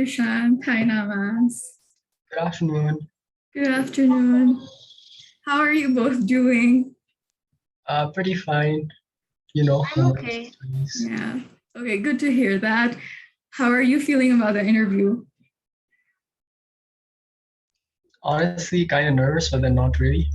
Dushan. Hi, Namas. Good afternoon. Good afternoon. How are you both doing? Pretty fine. I'm Homework okay. studies. Yeah. Okay, good to hear that. How are you feeling about the interview? Honestly, kind of nervous, but then not really.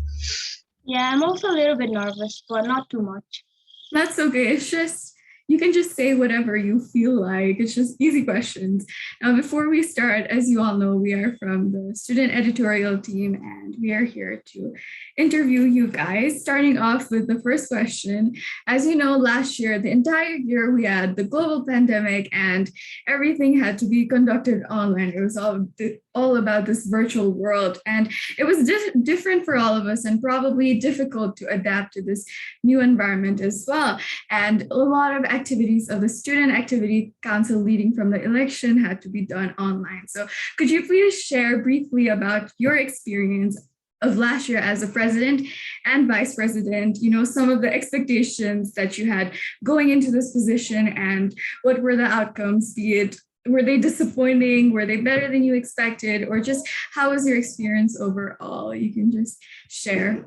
Yeah, I'm also a little bit nervous, but not too much. That's okay. It's just, you can just say whatever you feel like. It's just easy questions. Now, before we start, as you all know, we are from the student editorial team and we are here to interview you guys. Starting off with the first question. As you know, last year, the entire year, we had the global pandemic and everything had to be conducted online. It was all about this virtual world. And it was different for all of us and probably difficult to adapt to this new environment as well. And a lot of activities of the Student Activity Council leading from the election had to be done online. So could you please share briefly about your experience of last year as a president and vice president, some of the expectations that you had going into this position and what were the outcomes, be it were they disappointing? Were they better than you expected? Or just how was your experience overall? You can just share.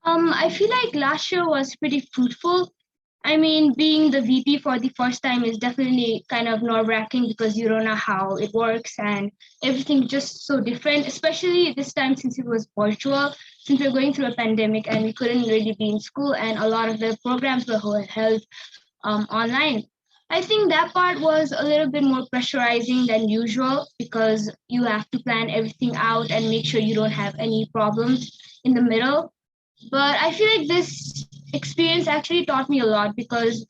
I feel like last year was pretty fruitful. I mean, being the VP for the first time is definitely kind of nerve-wracking because you don't know how it works and everything just so different, especially this time since it was virtual, since we're going through a pandemic and we couldn't really be in school and a lot of the programs were held online. I think that part was a little bit more pressurizing than usual because you have to plan everything out and make sure you don't have any problems in the middle. But I feel like this experience actually taught me a lot because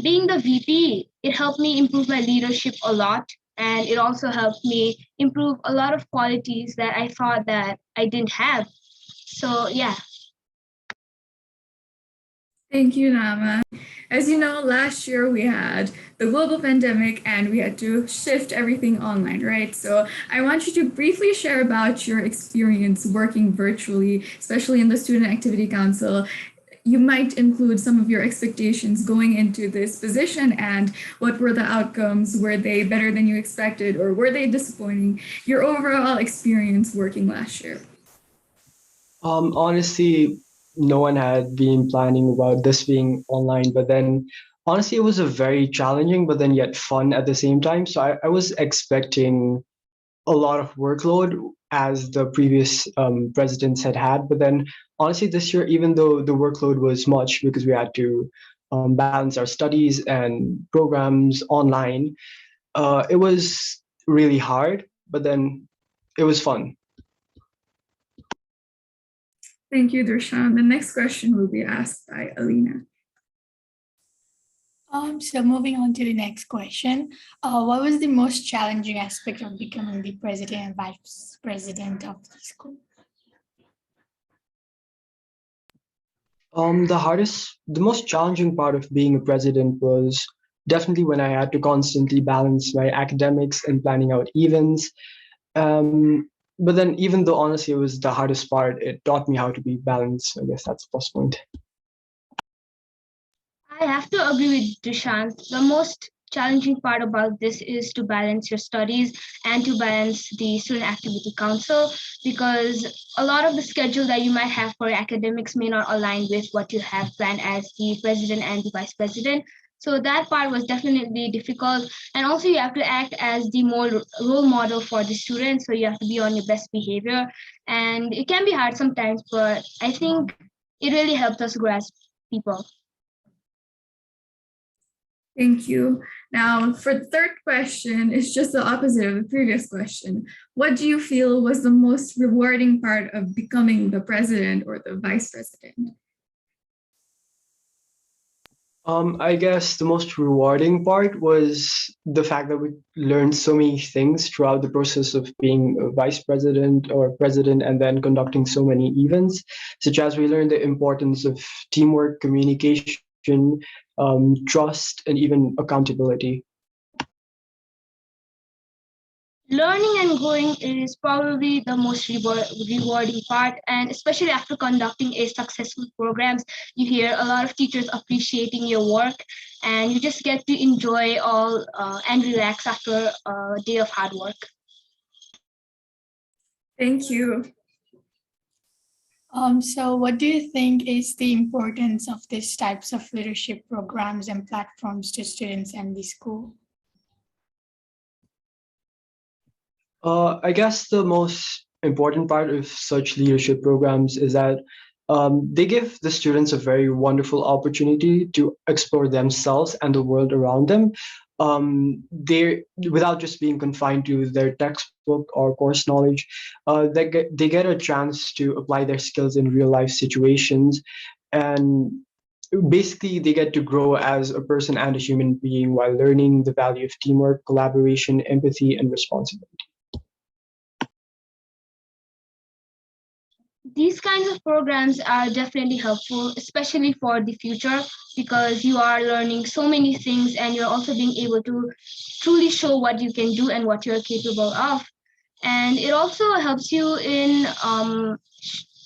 being the VP, it helped me improve my leadership a lot. And it also helped me improve a lot of qualities that I thought that I didn't have. So yeah. Thank you, Nama. As you know, last year we had the global pandemic and we had to shift everything online, right? So I want you to briefly share about your experience working virtually, especially in the Student Activity Council. You might include some of your expectations going into this position and what were the outcomes? Were they better than you expected or were they disappointing? Your overall experience working last year. Honestly, no one had been planning about this being online, but then honestly, it was a very challenging, but then yet fun at the same time. So I was expecting a lot of workload as the previous presidents had, but then honestly, this year, even though the workload was much because we had to balance our studies and programs online, it was really hard, but then it was fun. Thank you, Darshan. The next question will be asked by Alina. So moving on to the next question, what was the most challenging aspect of becoming the president and vice president of the school? The most challenging part of being a president was definitely when I had to constantly balance my academics and planning out events. But then, even though honestly it was the hardest part, it taught me how to be balanced. I guess that's the plus point. I have to agree with Dushyant. The most challenging part about this is to balance your studies and to balance the Student Activity Council because a lot of the schedule that you might have for academics may not align with what you have planned as the president and the vice president. So that part was definitely difficult. And also you have to act as the more role model for the students. So you have to be on your best behavior. And it can be hard sometimes, but I think it really helped us grasp people. Thank you. Now, for the third question, it's just the opposite of the previous question. What do you feel was the most rewarding part of becoming the president or the vice president? I guess the most rewarding part was the fact that we learned so many things throughout the process of being a vice president or president and then conducting so many events, such as we learned the importance of teamwork, communication, trust, and even accountability. learning and growing is probably the most rewarding part. And especially after conducting a successful programs, you hear a lot of teachers appreciating your work, and you just get to enjoy all and relax after a day of hard work. Thank you. So what do you think is the importance of these types of leadership programs and platforms to students and the school? I guess the most important part of such leadership programs is that they give the students a very wonderful opportunity to explore themselves and the world around them. They, without just being confined to their textbook or course knowledge, they get a chance to apply their skills in real life situations, and basically they get to grow as a person and a human being while learning the value of teamwork, collaboration, empathy, and responsibility. These kinds of programs are definitely helpful, especially for the future, because you are learning so many things and you're also being able to truly show what you can do and what you're capable of. And it also helps you in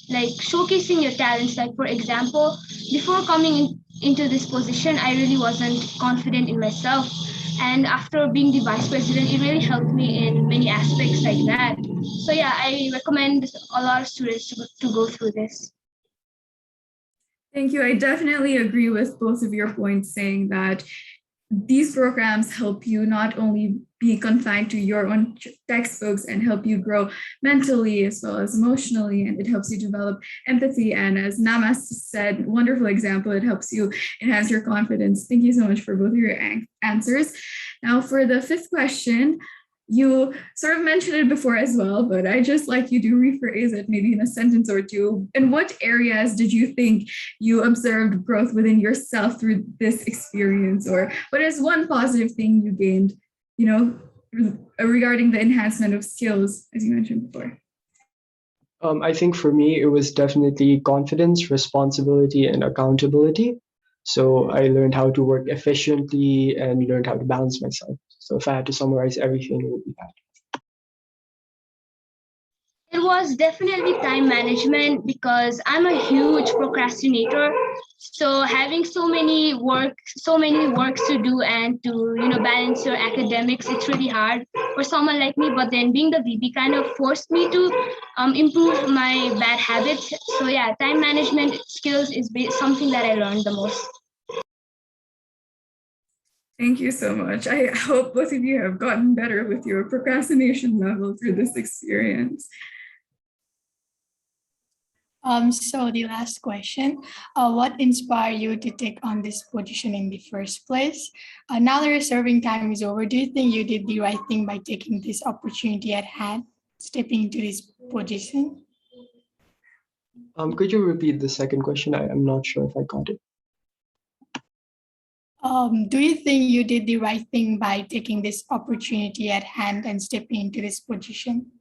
like showcasing your talents. Like for example, before coming into this position, I really wasn't confident in myself. And after being the vice president, it really helped me in many aspects like that. So yeah, I recommend a lot of students to go through this. Thank you. I definitely agree with both of your points, saying that these programs help you not only be confined to your own textbooks and help you grow mentally as well as emotionally, and it helps you develop empathy. And as Namas said, wonderful example, it helps you enhance your confidence. Thank you so much for both of your answers. Now for the fifth question, you sort of mentioned it before as well, but I just like you to rephrase it maybe in a sentence or two. In what areas did you think you observed growth within yourself through this experience? Or what is one positive thing you gained, regarding the enhancement of skills, as you mentioned before? I think for me, it was definitely confidence, responsibility, and accountability. So I learned how to work efficiently and learned how to balance myself. So if I had to summarize everything, it would be that. It was definitely time management because I'm a huge procrastinator. So having so many works to do and to balance your academics, it's really hard for someone like me. But then being the VP kind of forced me to improve my bad habits. So yeah, time management skills is something that I learned the most. Thank you so much. I hope both of you have gotten better with your procrastination level through this experience. So the last question, what inspired you to take on this position in the first place? Now that your serving time is over, do you think you did the right thing by taking this opportunity at hand, stepping into this position? Could you repeat the second question? I'm not sure if I got it. Do you think you did the right thing by taking this opportunity at hand and stepping into this position?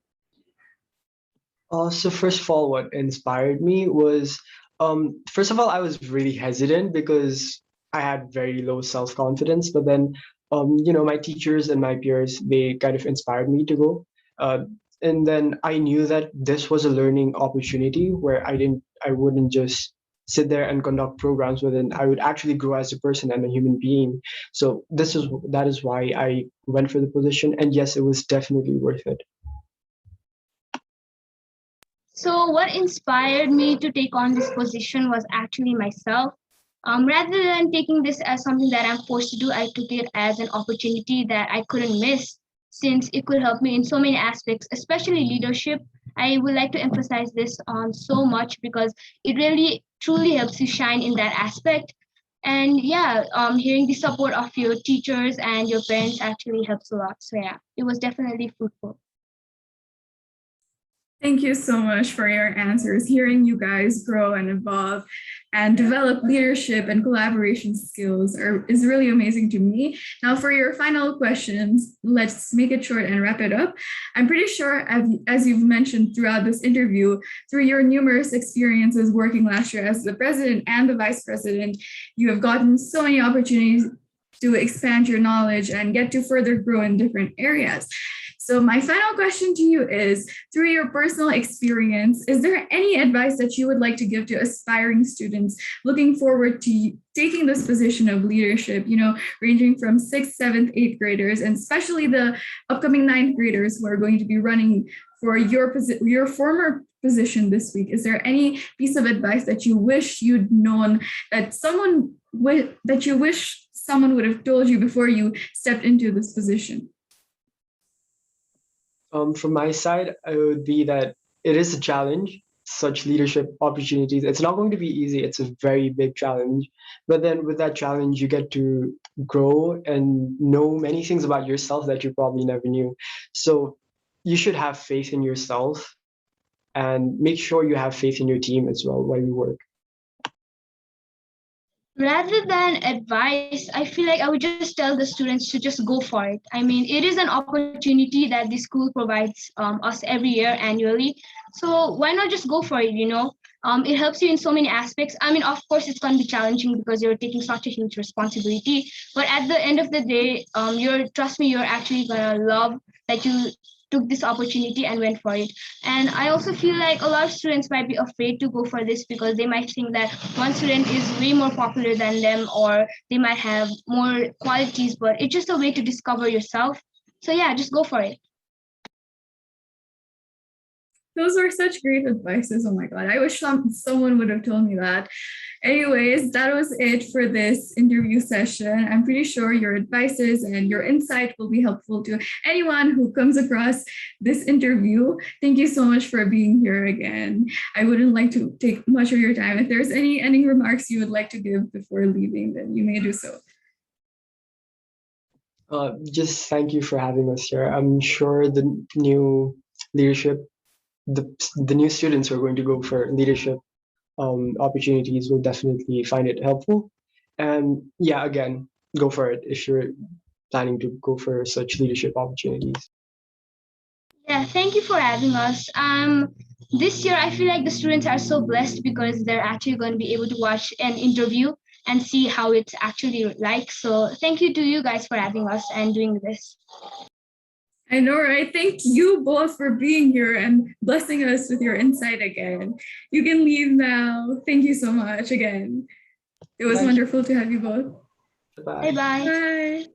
So first of all, what inspired me was, first of all, I was really hesitant because I had very low self-confidence. But then, my teachers and my peers, they kind of inspired me to go. And then I knew that this was a learning opportunity where I wouldn't just sit there and conduct programs, but then I would actually grow as a person and a human being. So that is why I went for the position. And yes, it was definitely worth it. So what inspired me to take on this position was actually myself. Rather than taking this as something that I'm forced to do, I took it as an opportunity that I couldn't miss since it could help me in so many aspects, especially leadership. I would like to emphasize this on so much because it really truly helps you shine in that aspect. And yeah, hearing the support of your teachers and your parents actually helps a lot. So yeah, it was definitely fruitful. Thank you so much for your answers. Hearing you guys grow and evolve and develop leadership and collaboration skills is really amazing to me. Now, for your final questions, let's make it short and wrap it up. I'm pretty sure, as you've mentioned throughout this interview, through your numerous experiences working last year as the president and the vice president, you have gotten so many opportunities to expand your knowledge and get to further grow in different areas. So my final question to you is, through your personal experience, is there any advice that you would like to give to aspiring students looking forward to taking this position of leadership, ranging from 6th, 7th, 8th graders, and especially the upcoming 9th graders who are going to be running for your former position this week? Is there any piece of advice that you wish you'd known, that you wish someone would have told you before you stepped into this position? From my side, it would be that it is a challenge, such leadership opportunities. It's not going to be easy. It's a very big challenge. But then with that challenge, you get to grow and know many things about yourself that you probably never knew. So you should have faith in yourself and make sure you have faith in your team as well while you work. Rather than advice, I feel like I would just tell the students to just go for it. I mean, it is an opportunity that the school provides us every year annually. So why not just go for it, It helps you in so many aspects. I mean, of course, it's going to be challenging because you're taking such a huge responsibility. But at the end of the day, trust me, you're actually going to love that you took this opportunity and went for it. And I also feel like a lot of students might be afraid to go for this because they might think that one student is way more popular than them, or they might have more qualities, but it's just a way to discover yourself. So yeah, just go for it. Those are such great advices. Oh my God. I wish someone would have told me that. Anyways, that was it for this interview session. I'm pretty sure your advices and your insight will be helpful to anyone who comes across this interview. Thank you so much for being here again. I wouldn't like to take much of your time. If there's any ending remarks you would like to give before leaving, then you may do so. Just thank you for having us here. I'm sure the new leadership, the new students who are going to go for leadership opportunities will definitely find it helpful. And yeah, again, go for it if you're planning to go for such leadership opportunities. Yeah, thank you for having us. This year I feel like the students are so blessed because they're actually going to be able to watch an interview and see how it's actually like. So thank you to you guys for having us and doing this. I know, right? Thank you both for being here and blessing us with your insight again. You can leave now. Thank you so much again. It was Bye. wonderful to have you both. Bye. Bye-bye. Bye.